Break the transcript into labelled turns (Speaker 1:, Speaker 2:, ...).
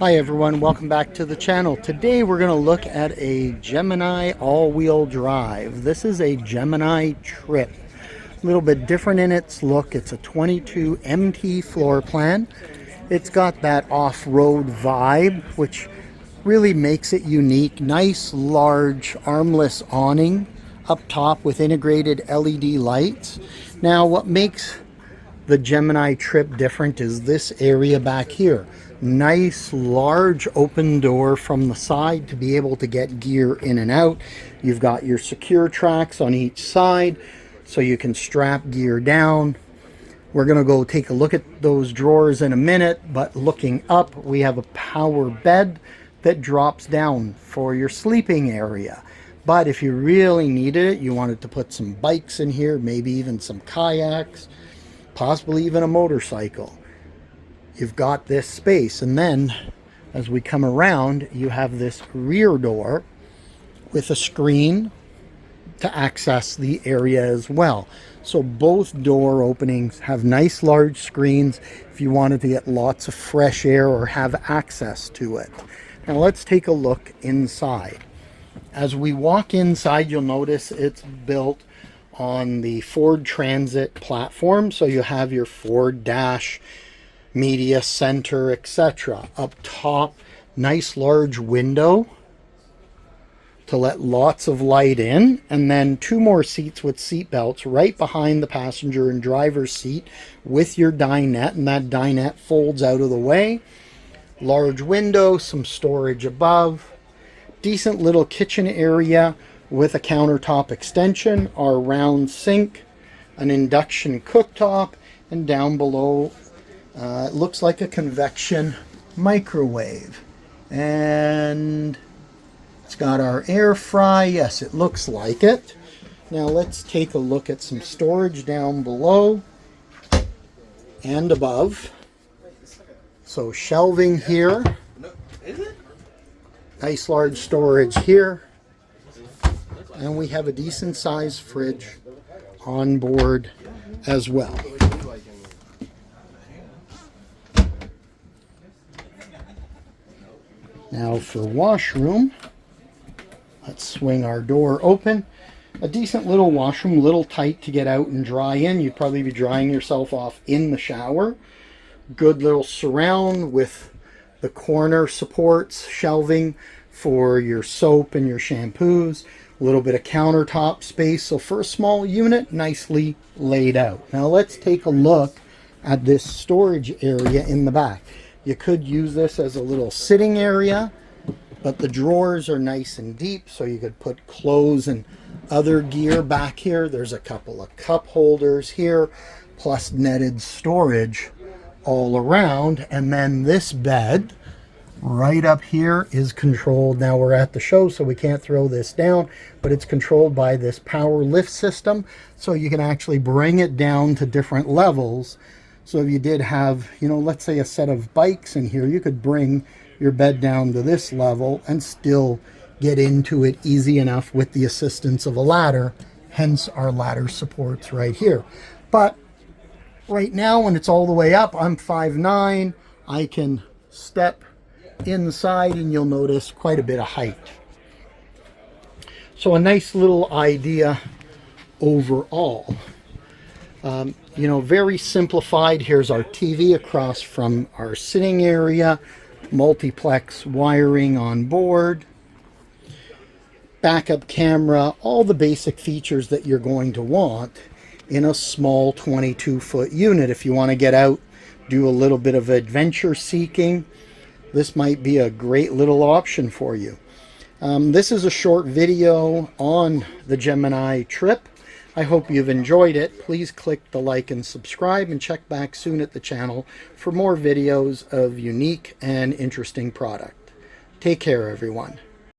Speaker 1: Hi everyone, welcome back to the channel. Today we're going to look at a Gemini all-wheel drive. This is a Gemini Trip. A little bit different in its look. It's a 22 MT floor plan. It's got that off-road vibe, which really makes it unique. Nice, large, armless awning up top with integrated LED lights. Now, what makes the Gemini Trip different is this area back here. Nice large open door from the side to be able to get gear in and out. You've got your secure tracks on each side so you can strap gear down. We're going to go take a look at those drawers in a minute, but looking up, we have a power bed that drops down for your sleeping area. But if you really needed it, you wanted to put some bikes in here, maybe even some kayaks, possibly even a motorcycle, you've got this space. And then as we come around, you have this rear door with a screen to access the area as well. So both door openings have nice large screens if you wanted to get lots of fresh air or have access to it. Now let's take a look inside. As we walk inside, you'll notice it's built on the Ford Transit platform. So you have your Ford dash, media center, etc. Up top, nice large window to let lots of light in, and then two more seats with seat belts right behind the passenger and driver's seat with your dinette, and that dinette folds out of the way. Large window, some storage above, decent little kitchen area with a countertop extension, our round sink, an induction cooktop, and down below it looks like a convection microwave. And it's got our air fry. Yes, it looks like it. Now let's take a look at some storage down below and above. So shelving here. Nice large storage here. And we have a decent sized fridge on board as well. Now for washroom, let's swing our door open. A decent little washroom, little tight to get out and dry in. You'd probably be drying yourself off in the shower. Good little surround with the corner supports, shelving for your soap and your shampoos. A little bit of countertop space. So for a small unit, nicely laid out. Now let's take a look at this storage area in the back. You could use this as a little sitting area, but the drawers are nice and deep, so you could put clothes and other gear back here. There's a couple of cup holders here, plus netted storage all around. And then this bed right up here is controlled. Now we're at the show, so we can't throw this down, but it's controlled by this power lift system, so you can actually bring it down to different levels. So if you did have, let's say a set of bikes in here, you could bring your bed down to this level and still get into it easy enough with the assistance of a ladder, hence our ladder supports right here. But right now, when it's all the way up, I'm 5'9", I can step inside and you'll notice quite a bit of height. So a nice little idea overall. Very simplified. Here's our TV across from our sitting area, multiplex wiring on board, backup camera, all the basic features that you're going to want in a small 22-foot unit. If you want to get out, do a little bit of adventure seeking, this might be a great little option for you. This is a short video on the Gemini Trip. I hope you've enjoyed it. Please click the like and subscribe, and check back soon at the channel for more videos of unique and interesting product. Take care, everyone.